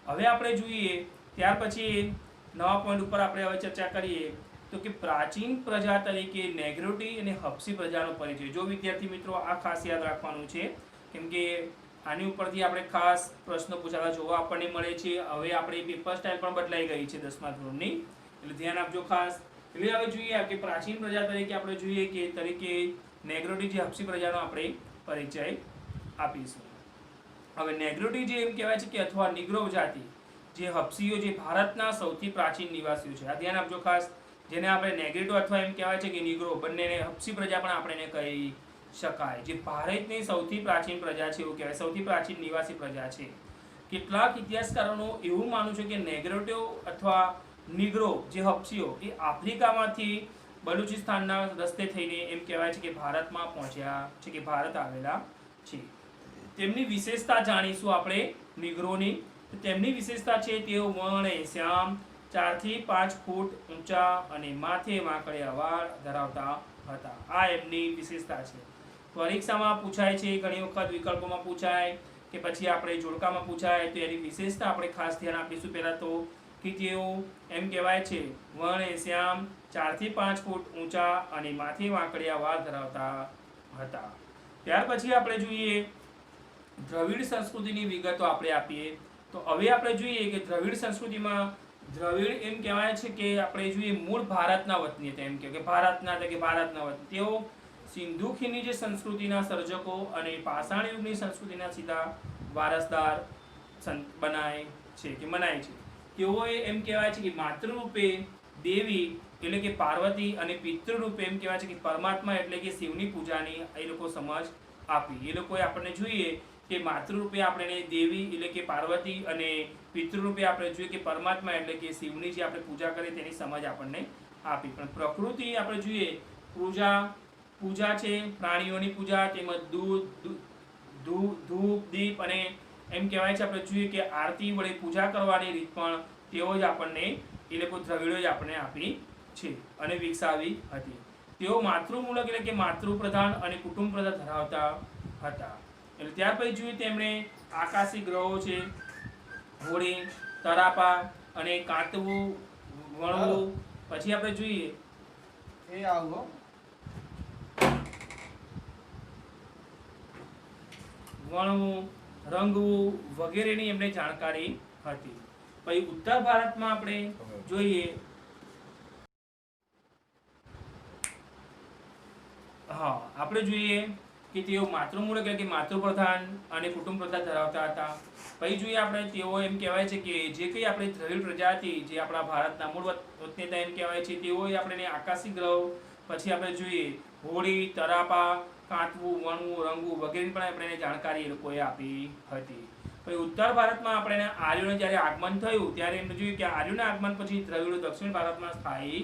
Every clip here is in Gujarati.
હવે આપણે જોઈએ ત્યાર પછી નવા પોઈન્ટ ઉપર આપણે હવે ચર્ચા કરીએ તો કે પ્રાચીન પ્રજા તરીકે નેગ્રોટી અને હબ્સી પ્રજાનો પરિચય. જો વિદ્યાર્થી મિત્રો આ ખાસ યાદ રાખવાનું છે, કેમ કે આની ઉપરથી આપણે ખાસ પ્રશ્નો પૂછાતા જોવા આપણને મળે છે. હવે આપણી પેપર સ્ટાઇલ પણ બદલાઈ ગઈ છે 10મા ધોરણની, એટલે ધ્યાન આપજો ખાસ. એટલે હવે જોઈએ કે પ્રાચીન પ્રજા તરીકે આપણે જોઈએ કે તરીકે નેગ્રોટી જે હબ્સી પ્રજાનો આપણે પરિચય આપીશું. હવે નેગ્રોટી જે એમ કહેવાય છે કે અથવા નિગ્રો જાતિ જે હબ્સીઓ જે ભારતના સૌથી પ્રાચીન નિવાસીઓ છે, આ ધ્યાન આપજો ખાસ. જેને આપણે નેગ્રીટો અથવા એમ કહેવાય છે કે નિગ્રો, બંનેને હબ્સી પ્રજા પણ આપણે એને કહી શકાય. જે ભારતની સૌથી પ્રાચીન પ્રજા છે એવું કહેવાય, સૌથી પ્રાચીન નિવાસી પ્રજા છે. કેટલાક ઇતિહાસકારોનું એવું માનવું છે કે નેગ્રોટો અથવા નિગ્રો જે હબ્સીઓ એ આફ્રિકામાંથી બલુચિસ્તાનના રસ્તે થઈને એમ કહેવાય છે કે ભારતમાં પહોંચ્યા છે, કે ભારત આવેલા છે. તેમની વિશેષતા જાણીશું આપણે નિગ્રોની. તેમની વિશેષતા છે તેઓ વર્ણે શ્યામ, 4 થી 5 ફૂટ ઊંચા અને માથે વાંકડિયા વાળ ધરાવતા હતા. આ એમની વિશેષતા છે. પરીક્ષામાં પૂછાય છે, ઘણી વખત વિકલ્પોમાં પૂછાય કે પછી આપણે જોડકામાં પૂછાય, તો એની વિશેષતા આપણે ખાસ ધ્યાન આપીશું. પહેલાં તો કે તેઓ એમ કહેવાય છે વર્ણે શ્યામ, 4 થી 5 ફૂટ ઊંચા અને માથે વાંકડિયા વાળ ધરાવતા હતા. ત્યાર પછી આપણે જોઈએ દ્રવિડ સંસ્કૃતિની વિગતો આપણે આપીએ. તો હવે આપણે જોઈએ કે દ્રવિડ સંસ્કૃતિમાં દ્રવિડ એમ કહેવાય છે કે આપણે જોઈએ મૂળ ભારતના વતની હતા. એમ કે ભારતના હતા, કે ભારતના વતની. તેઓ સિંધુ ખીણની જે સંસ્કૃતિના સર્જકો અને પાષાણ યુગની સંસ્કૃતિના સીધા વારસદાર મનાય છે. તેઓએ એમ કહેવાય છે કે માતૃરૂપે દેવી એટલે કે પાર્વતી અને પિતૃરૂપે એમ કહેવાય છે કે પરમાત્મા એટલે કે શિવની પૂજાની એ લોકો સમજ આપી. એ લોકોએ આપણને જોઈએ કે માતૃરૂપે આપણે દેવી એટલે કે પાર્વતી અને પિતૃરૂપે આપણે જોઈએ કે પરમાત્મા એટલે કે શિવની જે આપણે પૂજા કરીએ તેની સમજ આપણને આપી. પણ પ્રકૃતિ આપણે જોઈએ પૂજા છે, પ્રાણીઓની પૂજા, તેમજ ધૂપ દીપ અને એમ કહેવાય છે આપણે જોઈએ કે આરતી વડે પૂજા કરવાની રીત પણ તેઓ જ આપણને એ લોકો દ્રવિડો જ આપણને આપી છે અને વિકસાવી હતી. તેઓ માતૃમૂલક એટલે કે માતૃપ્રધાન અને કુટુંબ પ્રધાન ધરાવતા હતા. એટલે ત્યાર પછી જોઈએ તેમણે આકાશી ગ્રહો છે, હોળી, તરાપા અને કાંતવું, વણવું. પછી આપણે જોઈએ વણવું, રંગવું વગેરેની એમને જાણકારી હતી. પછી ઉત્તર ભારતમાં આપણે જોઈએ આપણે જોઈએ કે તેઓ માતૃમૂલક એટલે કે માતૃપ્રધાન અને કુટુંબ પ્રધાન ધરાવતા હતા. પછી જોઈએ આપણે તેઓ એમ કહેવાય છે કે જે કંઈ આપણે દ્રવિડ પ્રજાતિ જે આપણા ભારતના મૂળ વતનીતા એમ કહેવાય છે, તેઓએ આપણે આકાશી ગ્રહ, પછી આપણે જોઈએ હોળી, તરાપા, કાંતવું, વણવું, રંગવું વગેરેની પણ આપણે જાણકારી એ લોકોએ આપી હતી. પછી ઉત્તર ભારતમાં આપણે આર્યોનું જ્યારે આગમન થયું ત્યારે એમને જોયું કે આર્યોના આગમન પછી દ્રવિડો દક્ષિણ ભારતમાં સ્થાયી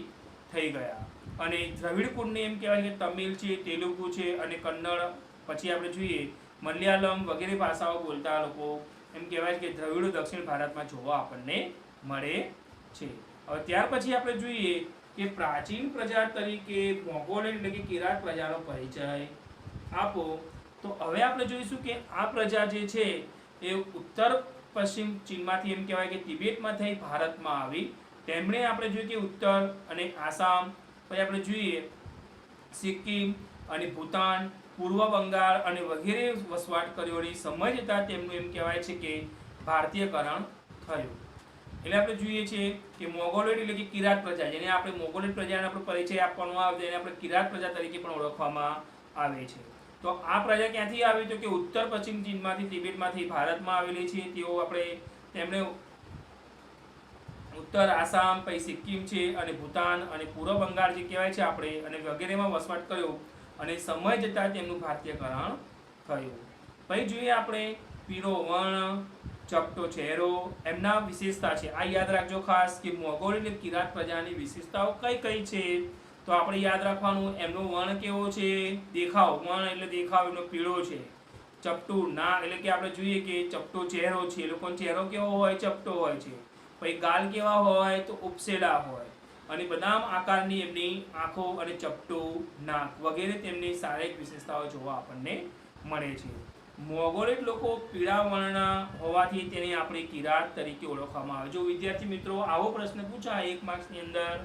થઈ ગયા. અને દ્રવિડ કુળને એમ કહેવાય કે તમિલ છે, તેલુગુ છે અને કન્નડ, પછી આપણે જોઈએ મલયાલમ વગેરે ભાષાઓ બોલતા લોકો એમ કહેવાય છે કે દ્રવિડો દક્ષિણ ભારતમાં જોવા આપણને મળે છે. હવે ત્યાર પછી આપણે જોઈએ કે પ્રાચીન પ્રજા તરીકે મોગોલિયન એટલે કે કિરાત પ્રજાનો પરિચય આપો. તો હવે આપણે જોઈશું કે આ પ્રજા જે છે એ ઉત્તર પશ્ચિમ ચીનમાંથી એમ કહેવાય કે તિબેટમાં થઈ ભારતમાં આવી. તેમણે આપણે જોઈએ કે ઉત્તર અને આસામ, પછી આપણે જોઈએ સિક્કિમ અને ભૂતાન, પૂર્વ બંગાળ અને વગેરે વસવાટ કર્યોની સમય જતાં તેમનું એમ કહેવાય છે કે ભારતીયકરણ થયું. એટલે આપણે જોઈએ છીએ કે મોગોલોઇડ એટલે કે કિરાત પ્રજા, જેને આપણે મોગોલોઇડ પ્રજાનો આપણો પરિચય આપવાનો આવે તેને આપણે કિરાત પ્રજા તરીકે પણ ઓળખવામાં આવે છે. તો આ પ્રજા ક્યાંથી આવી? તો કે ઉત્તર પશ્ચિમ ચીનમાંથી તિબેટમાંથી ભારતમાં આવેલી છે. તેઓ તેમણે ઉત્તર આસામ, પછી સિક્કિમ છે અને ભૂતાન અને પૂર્વ બંગાળ જે કહેવાય છે આપણે અને વગેરેમાં વસવાટ કર્યો અને સમય જતાં તેમનું ભારતીયકરણ થયું. પછી જોઈએ આપણે પીળો વર્ણ, ચપટો ચહેરો, એમના વિશેષતા છે. આ યાદ રાખજો ખાસ કે મોગોલ એટલે કિરાત પ્રજાની વિશેષતાઓ કઈ કઈ છે. તો આપણે યાદ રાખવાનું એમનો વર્ણ કેવો છે, દેખાવ, વર્ણ એટલે દેખાવ એમનો પીળો છે. ચપટું ના એટલે કે આપણે જોઈએ કે ચપટો ચહેરો છે, એ લોકોનો ચહેરો કેવો હોય? ચપટો હોય છે. પછી ગાલ કેવા હોય? તો ઉપસેલા હોય. અને બદામ આકારની એમની આંખો અને ચપટું નાક વગેરે તેમની શારીરિક વિશેષતાઓ જોવા આપણને મળે છે. મોગોલિક લોકો પીળા વર્ણના હોવાથી તેને આપણે કિરાત તરીકે ઓળખવામાં આવે. જો વિદ્યાર્થી મિત્રો આવો પ્રશ્ન પૂછાય 1 માર્ક્સની અંદર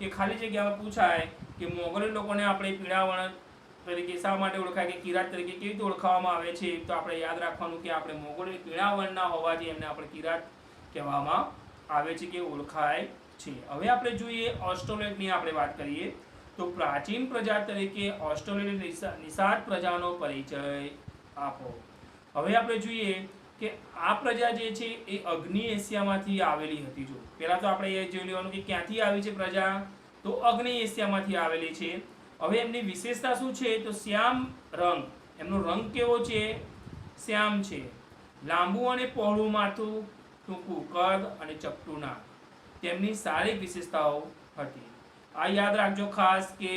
કે ખાલી જગ્યામાં પૂછાય કે મોગોલિક લોકોને આપણે પીળા વર્ણ તરીકે શા માટે ઓળખાય કે કિરાત તરીકે કેવી રીતે ઓળખાવવામાં આવે છે, તો આપણે યાદ રાખવાનું કે આપણે મોગોલિક પીળા વર્ણના હોવાથી એમને આપણે કિરાત કહેવામાં આવે છે કે ઓળખાય છે. હવે આપણે જોઈએ ઓસ્ટ્રેલિયાની આપણે વાત કરીએ તો પ્રાચીન પ્રજા તરીકે ઓસ્ટ્રેલિયાની નિષાદ પ્રજાનો પરિચય આપો. હવે આપણે જોઈએ કે આ પ્રજા જે છે એ અગ્નિ એશિયામાંથી આવેલી હતી. જો પહેલા તો આપણે એ જોઈ લેવાનું કે ક્યાંથી આવી છે પ્રજા, તો અગ્નિ એશિયામાંથી આવેલી છે. હવે એમની વિશેષતા શું છે, તો શ્યામ રંગ, એમનો રંગ કેવો છે, શ્યામ છે, લાંબુ અને પહોળું માથું, ટૂંકું કદ અને ચપટું નાક તેમની શારીરિક વિશેષતાઓ હતી. આ યાદ રાખજો ખાસ કે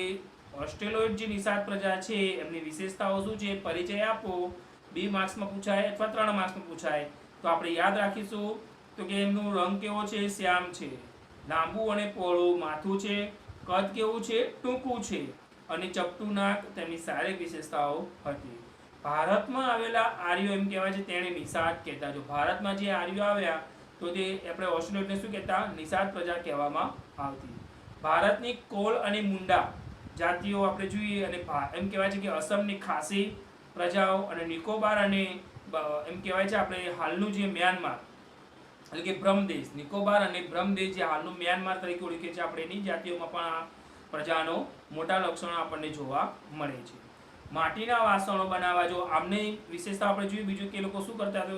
ઓસ્ટ્રેલોઇડ જે નિષાદ પ્રજા છે એમની વિશેષતાઓ શું છે, પરિચય આપો. 2 માર્ક્સમાં પૂછાય અથવા 3 માર્ક્સમાં પૂછાય તો આપણે યાદ રાખીશું તો કે એમનો રંગ કેવો છે, શ્યામ છે, લાંબુ અને પહોળું માથું છે, કદ કેવું છે, ટૂંકું છે અને ચપટું નાક તેમની શારીરિક વિશેષતાઓ હતી. ભારતમાં આવેલા આર્યો એમ કહેવાય છે તેને નિષાદ કહેતા. જો ભારતમાં જે આર્યો આવ્યા તો તે આપણે ઓસ્ટ્રેલિયાને શું કહેતા, નિષાદ પ્રજા કહેવામાં આવતી. ભારતની કોલ અને મુંડા જાતિઓ આપણે જોઈએ અને એમ કહેવાય છે કે અસમની ખાસી પ્રજાઓ અને નિકોબાર અને એમ કહેવાય છે આપણે હાલનું જે મ્યાનમાર એટલે કે બ્રહ્મદેશ, નિકોબાર અને બ્રહ્મદેશ જે હાલનું મ્યાનમાર તરીકે ઓળખે છે આપણે, એની જાતિઓમાં પણ આ પ્રજાનો મોટા લક્ષણો આપણને જોવા મળે છે. માટીના વાસણો બનાવવા, જો આમની વિશેષતા આપણે જોઈએ. બીજું કે લોકો શું કરતા તો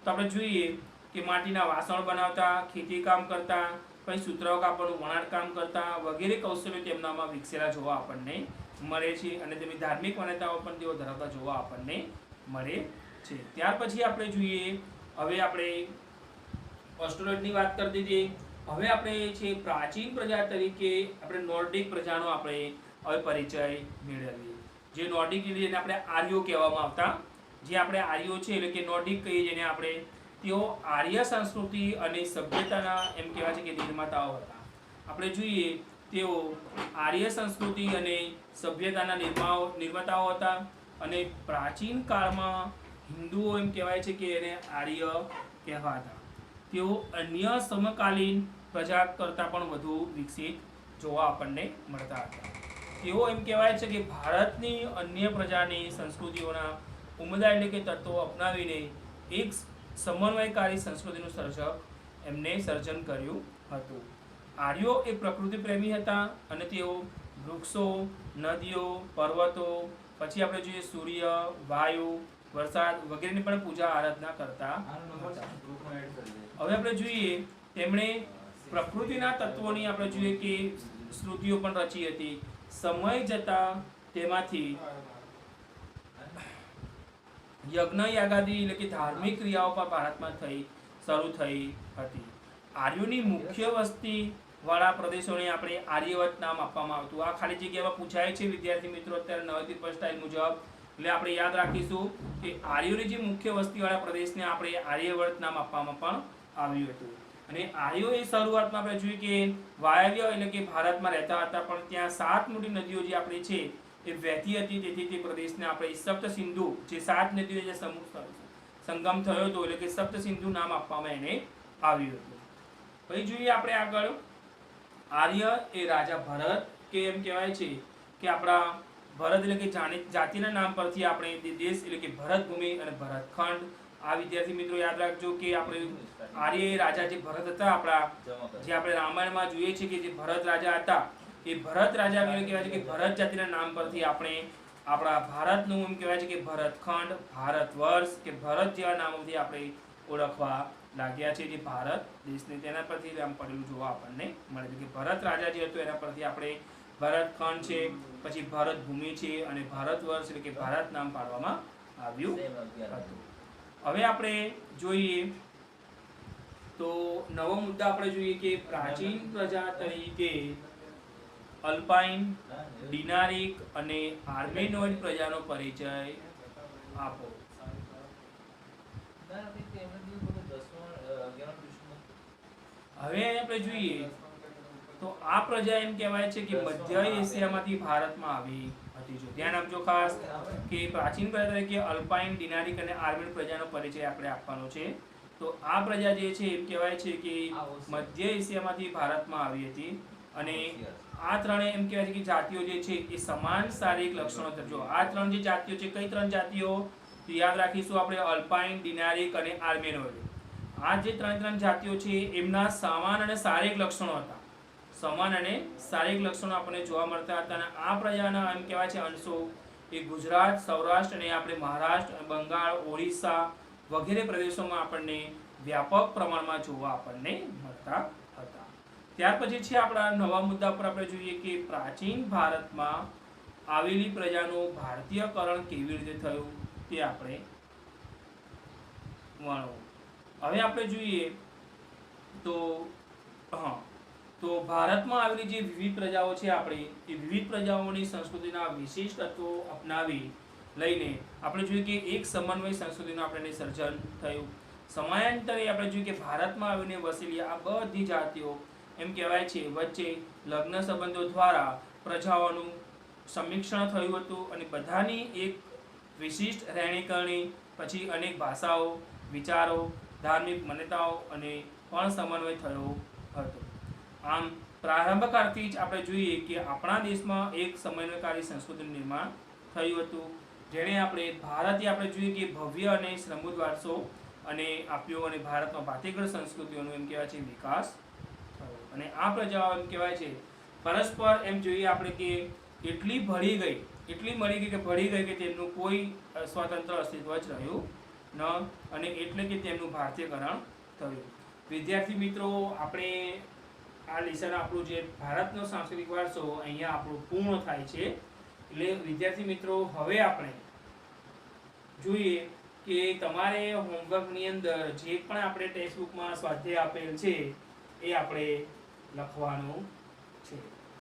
આપણે જોઈએ કે માટીના વાસણ બનાવતા, ખેતી કામ કરતા, પછી સૂત્રો કાપડનું વણાટ કામ કરતા વગેરે કૌશલ્યો તેમનામાં વિકસેલા જોવા આપણને મળે છે અને તેમની ધાર્મિક માન્યતાઓ પણ તેઓ ધરાવતા જોવા આપણને મળે છે. ત્યાર પછી આપણે જોઈએ, હવે આપણે ઓસ્ટ્રેલિયાની વાત કરી દીધી. હવે આપણે છે પ્રાચીન પ્રજા તરીકે આપણે નોર્ડિક પ્રજાનો આપણે હવે પરિચય મેળવીએ. જે નોર્ડિક જેને આપણે આર્યો કહેવામાં આવતા, જે આપણે આર્યો છે એટલે કે નોર્ડિક કહીએ જેને આપણે, તેઓ આર્ય સંસ્કૃતિ અને સભ્યતાના એમ કહેવાય છે કે નિર્માતાઓ હતા. આપણે જોઈએ તેઓ આર્ય સંસ્કૃતિ અને સભ્યતાના નિર્માતાઓ હતા અને પ્રાચીન કાળમાં હિન્દુઓ એમ કહેવાય છે કે એને આર્ય કહેવાતા. તેઓ અન્ય સમકાલીન પ્રજા કરતાં પણ વધુ વિકસિત જોવા આપણને મળતા હતા. તેઓ એમ કહેવાય છે કે ભારતની અન્ય પ્રજાની સંસ્કૃતિઓના ઉમદા એટલે કે તત્વો અપનાવીને એક સમન્વયકારી સંસ્કૃતિનું સર્જન કર્યું હતું. આર્યો એ પ્રકૃતિ પ્રેમી હતા અને તેઓ વૃક્ષો, નદીઓ, પર્વતો, પછી આપણે જોઈએ સૂર્ય, વાયુ, વરસાદ વગેરેની પણ પૂજા આરાધના કરતા હતા. હવે આપણે જોઈએ તેમણે પ્રકૃતિના તત્વોની આપણે જોઈએ કે શ્રુતિઓ પણ રચી હતી. સમય જતા તેમાંથી યજ્ઞ યાગાદી એટલે કે ધાર્મિક ક્રિયાઓ પણ ભારતમાં શરૂ થઈ હતી. આર્યોની મુખ્ય વસ્તી વાળા પ્રદેશોને આપણે આર્યવત નામ આપવામાં આવતું. આ ખાલી જગ્યામાં પૂછાય છે વિદ્યાર્થી મિત્રો અત્યારે નવી પેપર સ્ટાઇલ મુજબ, એટલે આપણે યાદ રાખીશું કે આર્યોની જે મુખ્ય વસ્તી વાળા પ્રદેશને આપણે આર્યવત નામ આપવામાં પણ આવ્યું હતું. અને આર્યો એ શરૂઆતમાં આપણે જોઈએ કે વાયવ્ય એટલે કે ભારતમાં રહેતા હતા, પણ ત્યાં 7 મોટી નદીઓ જે આપણી છે એ વહેતી હતી. તેથી તે પ્રદેશને આપણે સપ્ત સિંધુ, જે 7 નદીઓ જે સંગમ થયો હતો એટલે કે સપ્ત સિંધુ નામ આપવામાં એને આવ્યું હતું. પછી જોઈએ આપણે આગળ, આર્ય એ રાજા ભરત કે એમ કહેવાય છે કે આપણા ભરત એટલે કે જાતિના નામ પરથી આપણે દેશ એટલે કે ભરત ભૂમિ અને ભરતખંડ. આ વિદ્યાર્થી મિત્રો યાદ રાખજો કે આપણે આર્ય રાજા જે ભરત હતા આપણા, જે આપણે રામાયણમાં જોઈએ છે કે જે ભરત રાજા હતા, એ ભરત રાજા એટલે કહેવાય છે કે ભરત જાતિના નામ પરથી આપણે આપણા ભારતનું એમ કહેવાય છે કે ભરતખંડ, ભારત વર્ષ કે ભરત જેવા નામોથી આપણે ઓળખવા લાગ્યા છે. જે ભારત દેશને તેના પરથી નામ પડેલું જોવા આપણને મળે છે કે ભરત રાજા જે હતો એના પરથી આપણે ભરતખંડ છે, પછી ભરત ભૂમિ છે અને ભારત વર્ષ એટલે કે ભારત નામ પાડવામાં આવ્યું હતું. હવે આપણે જોઈએ તો નવો મુદ્દા આપણે જોઈએ કે પ્રાચીન પ્રજા તરીકે અલ્પાઇન, ડિનારિક અને આર્મેનોઇડ પ્રજાનો પરિચય આપો. હવે આપણે જોઈએ તો આ પ્રજા એમ કહેવાય છે કે મધ્ય એશિયામાંથી ભારતમાં આવી હતી. ત્રીજો ધ્યાન આપજો ખાસ કે પ્રાચીન પ્રજા તરીકે અલ્પાઇન, ડિનારિક અને આર્મેન પ્રજાનો પરિચય આપણે આપવાનો છે. તો આ પ્રજા જે છે એમ કહેવાય છે કે મધ્ય એશિયામાંથી ભારતમાં આવી હતી અને આ ત્રણે એમ કહેવાય છે કે જાતિઓ જે છે એ સમાન શારીરિક લક્ષણો ધરાવે. આ ત્રણ જે જાતિઓ છે, કઈ ત્રણ જાતિઓ? તો યાદ રાખીશું આપણે અલ્પાઇન, ડિનારિક અને આર્મેનોઇડ. આ જે ત્રણ જાતિઓ છે એમના સમાન અને શારીરિક લક્ષણો હતા. સમાન અને શારીરિક લક્ષણો આપણને જોવા મળતા હતા અને આ પ્રજાના એમ કહેવાય છે અંશો એ ગુજરાત, સૌરાષ્ટ્ર અને આપણે મહારાષ્ટ્ર, બંગાળ, ઓરિસ્સા વગેરે પ્રદેશોમાં આપણને વ્યાપક પ્રમાણમાં જોવા આપણને મળતા હતા. ત્યાર પછી છે આપણા નવા મુદ્દા પર આપણે જોઈએ કે પ્રાચીન ભારતમાં આવેલી પ્રજાનું ભારતીયકરણ કેવી રીતે થયું તે આપણે વર્ણવું. હવે આપણે જોઈએ તો ભારતમાં આવેલી જે વિવિધ પ્રજાઓ છે આપણી, એ વિવિધ પ્રજાઓની સંસ્કૃતિના વિશિષ્ટ તત્વો અપનાવી લઈને આપણે જોઈએ કે એક સમન્વય સંસ્કૃતિનું આપણે સર્જન થયું. સમયાંતરે આપણે જોઈએ કે ભારતમાં આવીને વસેલી આ બધી જાતિઓ એમ કહેવાય છે વચ્ચે લગ્ન સંબંધો દ્વારા પ્રજાઓનું સમીક્ષણ થયું હતું અને બધાની એક વિશિષ્ટ રહેણીકરણી, પછી અનેક ભાષાઓ, વિચારો, ધાર્મિક માન્યતાઓ અને પણ સમન્વય થયો હતો. આમ પ્રારંભકાળથી જ આપણે જોઈએ કે આપણા દેશમાં એક સમન્વયકારી સંસ્કૃતિનું નિર્માણ થયું હતું, જેણે આપણે ભારતીય આપણે જોઈએ કે ભવ્ય અને સમૃદ્ધ વારસો અને આપ્યો અને ભારતમાં ભાતીગળ સંસ્કૃતિઓનો એમ કહેવાય છે વિકાસ થયો. અને આ પ્રજાઓ એમ કહેવાય છે પરસ્પર એમ જોઈએ આપણે કે એટલી મળી ગઈ કે તેમનું કોઈ સ્વતંત્ર અસ્તિત્વ જ રહ્યું ન અને એટલે કે તેમનું ભારતીયકરણ થયું. વિદ્યાર્થી મિત્રો, આપણે આ લેસન આપણું જે ભારતનો સાંસ્કૃતિક વારસો અહીંયા આપણું પૂર્ણ થાય છે. એટલે વિદ્યાર્થી મિત્રો, હવે આપણે જોઈએ કે તમારે હોમવર્કની અંદર જે પણ આપણે ટેક્સ્ટ બુકમાં સ્વાધ્યાય આપેલ છે એ આપણે લખવાનું છે.